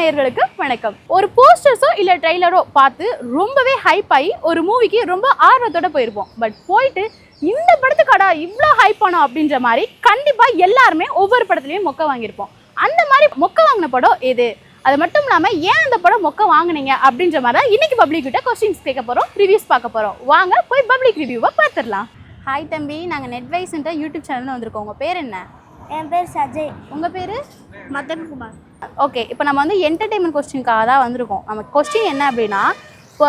நேயர்களுக்கு வணக்கம். ஒரு போஸ்டர்ஸோ இல்ல ட்ரெய்லரோ பார்த்து ரொம்பவே ஹைப் ஆகி ஒரு மூவிக்கு ரொம்ப ஆர்வத்தோட போயிருப்போம். பட் போயிட்டு இந்த படத்துக்காடா இவ்வளோ ஹைப் ஆனோம் அப்படின்ற மாதிரி கண்டிப்பாக எல்லாருமே ஒவ்வொரு படத்துலையும் மொக்க வாங்கியிருப்போம். அந்த மாதிரி மொக்க வாங்கின படம் எது, அது மட்டும் இல்லாமல் ஏன் அந்த படம் மொக்க வாங்கினீங்க அப்படின்ற மாதிரி தான் இன்னைக்கு பப்ளிக் கிட்ட கொஸ்டின்ஸ் கேட்க போகிறோம், ரிவ்யூஸ் பார்க்க போகிறோம். வாங்க போய் பப்ளிக் ரிவ்யூவை பார்த்துடலாம். ஹாய் தம்பி, நாங்கள் நெட்வைஸ்ன்ற யூடியூப் சேனலில் வந்திருக்கோம். உங்கள் பேர் என்ன? என் பேர் சஜய். உங்கள் பேர்? மதன்குமார். ஓகே, இப்போ நம்ம வந்து என்டர்டெயின்மெண்ட் கொஸ்டினுக்காக தான் வந்திருக்கோம். நம்ம கொஸ்டின் என்ன அப்படின்னா, இப்போ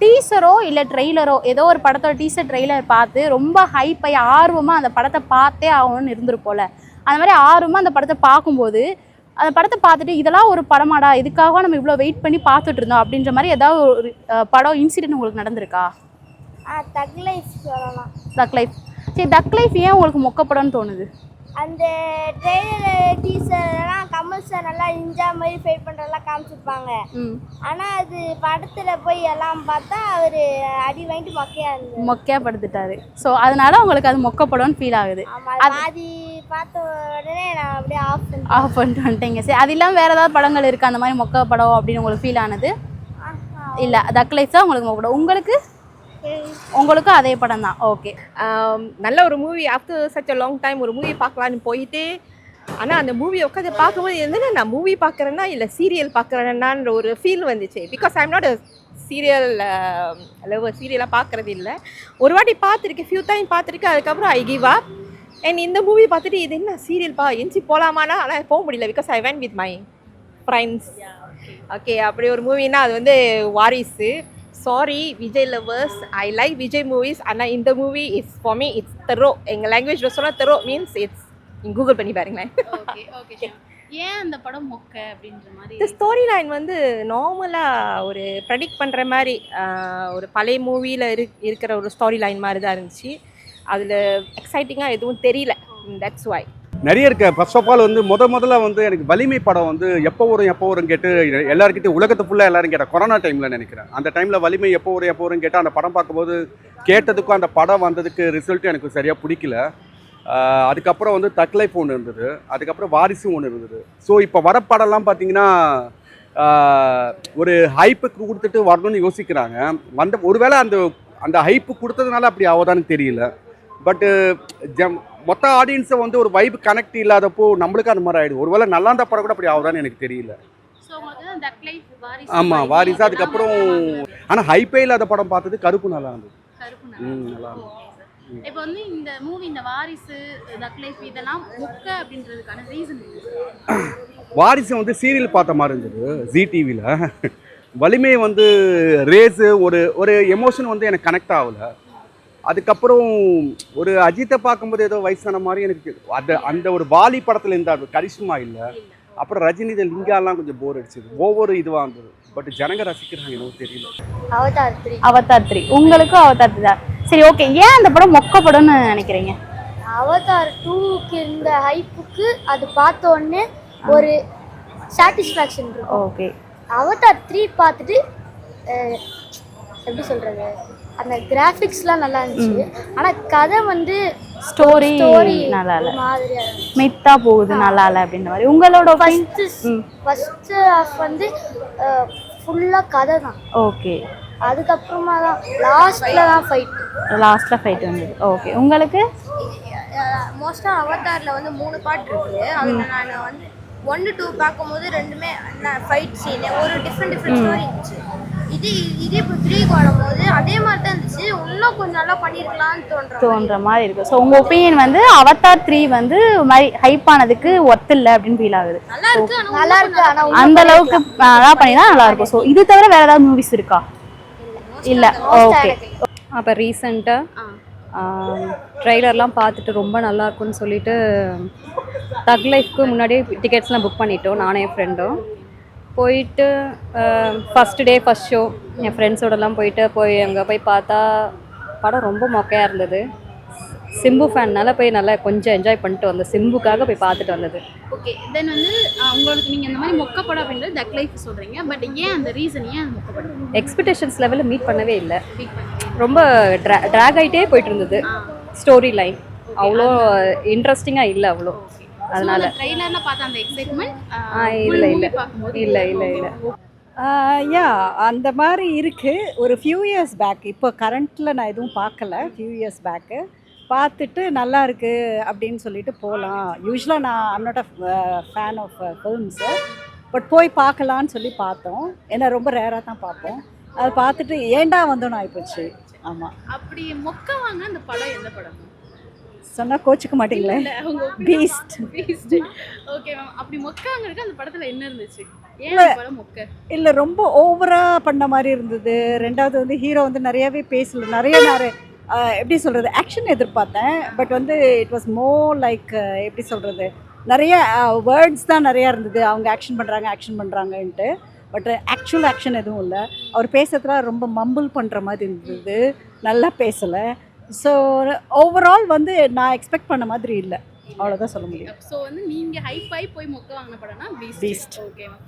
டீசரோ இல்லை ட்ரெய்லரோ ஏதோ ஒரு படத்தோட டீசர் ட்ரெய்லர் பார்த்து ரொம்ப ஹைப் ஆகி ஆர்வமாக அந்த படத்தை பார்த்தே ஆகணும்னு இருந்திருப்போல, அந்த மாதிரி ஆர்வமாக அந்த படத்தை பார்க்கும்போது அந்த படத்தை பார்த்துட்டு இதெல்லாம் ஒரு படமாடா, இதுக்காக நம்ம இவ்வளோ வெயிட் பண்ணி பார்த்துட்டு இருந்தோம் அப்படின்ற மாதிரி ஏதாவது ஒரு படம் இன்சிடென்ட் உங்களுக்கு நடந்திருக்கா? தக் லைஃப் சொல்லலாம். தக் லைஃப். சரி, தக் லைஃப் ஏன் உங்களுக்கு மொக்கப்படம்னு தோணுது? அந்த ட்ரெய்லர் டீசர்லாம் கமல் சார் நல்லா இஞ்சா மாதிரி ஃபைட் பண்ணுறதெல்லாம் காமிச்சிருப்பாங்க. ஆனால் அது படத்தில் போய் எல்லாம் பார்த்தா அவர் அடி வாங்கிட்டு மொக்கையாக படுத்துட்டாரு. ஸோ அதனால உங்களுக்கு அது மொக்கப்படம்னு ஃபீல் ஆகுது. பாதி பார்த்த உடனே நான் அப்படியே ஆஃப் பண்ணிட்டு வந்துட்டீங்க. சரி, அது இல்லாமல் வேறு ஏதாவது படங்கள் இருக்குது அந்த மாதிரி மொக்க படம் அப்படின்னு உங்களுக்கு ஃபீல் ஆனது? இல்லை, தக் லைஃப் தான் உங்களுக்கு மொக்கப்படம். உங்களுக்கும் அதே படம் தான். ஓகே, நல்ல ஒரு movie. After such a long time ஒரு மூவி பார்க்கலான்னு போயிட்டு, ஆனால் அந்த மூவியை உட்காந்து பார்க்கும்போது என்னென்ன நான் மூவி பார்க்குறேன்னா இல்லை சீரியல் பார்க்குறேன்னான்ற ஒரு ஃபீல் வந்துச்சு. Because I am not a serial lover, சீரியலாக பார்க்குறது இல்லை. ஒரு வாட்டி பார்த்துருக்கேன், ஃபியூ டைம் பார்த்துருக்கேன். அதுக்கப்புறம் ஐ கிவ் அப். அண்ட் இந்த மூவி பார்த்துட்டு இது என்ன சீரியல்ப்பா, எஞ்சி போகலாமான்னா ஆனால் போக முடியல. Because I went with my friends. Okay, அப்படி ஒரு மூவின்னா அது வந்து Varisu. Sorry Vijay lovers, I like Vijay movies. ஆனால் இந்த movie it's for me it's தெரோ. எங்கள் லாங்குவேஜ் சொன்னால் தெரோ மீன்ஸ் இட்ஸ். நீங்கள் கூகுள் பண்ணி பாருங்களேன். ஓகே, ஏன் அந்த படம் மொக்க அப்படின்ற மாதிரி? இந்த ஸ்டோரி லைன் வந்து நார்மலாக ஒரு ப்ரெடிக்ட் பண்ணுற மாதிரி ஒரு பழைய மூவியில் இருக்கிற ஒரு ஸ்டோரி லைன் மாதிரி தான் இருந்துச்சு. அதில் எக்ஸைட்டிங்காக எதுவும் தெரியல. தட்ஸ் வை நிறைய இருக்கு. ஃபர்ஸ்ட் ஆஃப் ஆல் வந்து முதல்ல வந்து எனக்கு வலிமை படம் வந்து எப்போ வரும் கேட்டு எல்லாருக்கிட்டையும் உலகத்தை ஃபுல்லாக எல்லாரும் கேட்டேன். கொரோனா டைமில் நினைக்கிறேன். அந்த டைமில் வலிமை எப்போ வரும் கேட்டால் அந்த படம் பார்க்கும்போது கேட்டதுக்கும் அந்த படம் வந்ததுக்கு ரிசல்ட்டும் எனக்கு சரியாக பிடிக்கல. அதுக்கப்புறம் வந்து தக் லைஃப் ஒன்று இருந்தது, அதுக்கப்புறம் வாரிசும் ஒன்று இருந்தது. ஸோ இப்போ வர படம்லாம் பார்த்தீங்கன்னா ஒரு ஹைப்புக்கு கொடுத்துட்டு வரணும்னு யோசிக்கிறாங்க. ஒருவேளை அந்த ஹைப்பு கொடுத்ததுனால அப்படி ஆகுதான்னு தெரியல. பட்டு மொத்த ஆடியன்ஸை வந்து ஒரு வைப் கனெக்ட் இல்லாதப்போ நம்மளுக்கு அந்த மாதிரி ஆகிடும். ஒருவேளை நல்லா இருந்த படம் கூட அப்படி ஆகுதான்னு எனக்கு தெரியல. ஆமாம், வாரிசு. அதுக்கப்புறம் ஆனால் ஹைப்பே இல்லாத படம் பார்த்தது கருப்பு நல்லா இருந்தது. நல்லா இருந்தது. இப்போ வந்து இந்த மூவி, இந்த வாரிசு, தக் லைஃப் இதெல்லாம் மொக்க அப்படின்றதுக்கான ரீசன் வாரிசு வந்து சீரியல் பார்த்த மாதிரி இருந்தது ஜி டிவியில். வலிமை வந்து ரேஸு ஒரு எமோஷன் வந்து எனக்கு கனெக்ட் ஆகலை. அதுக்கப்புறம் ஒரு அஜித்தை பார்க்கும்போது ஏதோ வயசான மாதிரி எனக்கு அந்த ஒரு வாலி படத்தில் இருந்தார், கரிஷ்மா இல்லை. அப்புறம் ரஜினி லிங்காலாம் கொஞ்சம் போர் அடிச்சது, ஒவ்வொரு இதுவாக இருந்தது. பட் ஜனங்க ரசிக்கிறாங்க எனக்கு தெரியல. அவதார் 3 உங்களுக்கும் அவதார் 3 தான். சரி, ஓகே, ஏன் அந்த படம் மொக்க படம்னு நினைக்கிறீங்க? அவதார் 2க்கு இந்த ஹைப்புக்கு அது பார்த்த உடனே ஒரு சாட்டிஸ்ஃபேக்ஷன் இருக்கும். ஓகே, அவதார் 3 பார்த்துட்டு எப்படி சொல்கிறது, அந்த கிராஃபிக்ஸ்லாம் நல்லா இருந்துச்சு. ஆனால் கதை வந்து ஸ்டோரி நல்லா இல்லை, மாதிரியா மித்தா போகுது, நல்லா இல்லை அப்படின்ற மாதிரி. உங்களோட ஃபர்ஸ்ட் ஹாஃப் வந்து ஃபுல்லாக கதை தான். ஓகே, அதுக்கப்புறமா தான் லாஸ்ட்டில் ஃபைட் வந்தது. ஓகே, உங்களுக்கு? மோஸ்ட்டாக அவதாரில் வந்து 3 பார்ட் இருக்குது. அதில் நான் வந்து 1 to 2 பார்க்கும்போது ரெண்டுமே ஃபைட் சீனு ஒரு டிஃப்ரெண்ட் ஸ்டோரி இருந்துச்சு. இது இப்போ 3க்கு வரும்போது அதே மாதிரி தான் இருந்துச்சு. இன்னும் கொஞ்சம் நல்லா பண்ணியிருக்கலாம்னு தோன்ற மாதிரி இருக்குது. ஸோ உங்கள் ஒப்பீனியன் வந்து அவதார் 3 வந்து மாதிரி ஹைப் ஆனதுக்கு ஒர்த் இல்லை அப்படின்னு ஃபீல் ஆகுது. நல்லா இருக்கு, ஆனால் அந்த அளவுக்கு நல்லா பண்ணி தான் நல்லா இருக்கும். ஸோ இது தவிர வேறு ஏதாவது மூவிஸ் இருக்கா? இல்லை. ஓகே, அப்போ ரீசெண்டாக ட்ரெய்லர்லாம் பார்த்துட்டு ரொம்ப நல்லா இருக்கும்னு சொல்லிட்டு தக் லைஃப்க்கு முன்னாடியே டிக்கெட்ஸ்லாம் புக் பண்ணிட்டோம், நானும் என் ஃப்ரெண்டும். போயிட்டு ஃபஸ்ட் ஷோ என் ஃப்ரெண்ட்ஸோடலாம் போய் அங்கே போய் பார்த்தா படம் ரொம்ப மொக்கையாக இருந்தது. சிம்பு ஃபேன்னால போய் நல்லா கொஞ்சம் என்ஜாய் பண்ணிட்டு வந்தேன், சிம்புக்காக போய் பார்த்துட்டு வந்தது. ஓகே, தென் வந்து உங்களுக்கு நீங்கள் இந்த மாதிரி மொக்கப்படம் அப்படின்றது தக் லைஃப் சொல்கிறீங்க. பட் ஏன் அந்த ரீசன், ஏன் அந்த மொக்கப்படம்? எக்ஸ்பெக்டேஷன்ஸ் லெவலில் மீட் பண்ணவே இல்லை. ரொம்ப ட்ராக் ஆகிட்டே போயிட்டு இருந்தது ஸ்டோரி லைன். அவ்வளோ இன்ட்ரெஸ்டிங்காக இல்லை. அவ்வளோ அதனால ட்ரெய்லர்ல பார்த்த அந்த எக்ஸைட்மெண்ட் இல்லை இல்லை இல்லை இல்லை இல்லை யா அந்த மாதிரி இருக்குது. ஒரு ஃபியூ இயர்ஸ் பேக், இப்போ கரண்ட்டில் நான் எதுவும் பார்க்கல. ஃபியூ இயர்ஸ் பேக்கு பார்த்துட்டு நல்லா இருக்குது அப்படின்னு சொல்லிட்டு போகலாம். யூஸ்வலாக நான் I'm not a fan of films, but போய் பார்க்கலான்னு சொல்லி பார்த்தோம். ஏன்னா ரொம்ப ரேராக தான் பார்ப்போம். அதை பார்த்துட்டு ஏண்டா வந்தோன்னு ஆகிப்போச்சு. ஆமாம், அப்படி மொக்க வாங்க அந்த படம் எந்த படம் சொன்னால் கோச்சிக்க மாட்டீங்களே? பீஸ்ட். ஓகே மேம், அப்படி மொக்க வாங்குறதுக்கு அந்த படத்துல என்ன இருந்துச்சு? ஏன் அந்த படம் மொக்க? இல்லை, ரொம்ப ஓவராக பண்ண மாதிரி இருந்தது. ரெண்டாவது வந்து ஹீரோ வந்து நிறையவே பேசல. நிறைய எப்படி சொல்கிறது, ஆக்ஷன் எதிர்பார்த்தேன். பட் வந்து இட் வாஸ் மோர் லைக் எப்படி சொல்கிறது, நிறைய வேர்ட்ஸ் தான் நிறையா இருந்தது. அவங்க ஆக்ஷன் பண்ணுறாங்கன்ட்டு. பட் ஆக்சுவல் ஆக்ஷன் எதுவும் இல்லை. அவர் பேசுறதுல ரொம்ப மம்பிள் பண்ணுற மாதிரி இருந்தது. நல்லா பேசலை. ஸோ ஓவரால் வந்து நான் எக்ஸ்பெக்ட் பண்ண மாதிரி இல்லை. அவ்வளோதான் சொல்ல முடியும். ஸோ வந்து நீங்க ஹைப் ஆகி போய் மொக்க வாங்கின படம்னா பீஸ்ட். Okay ma'am.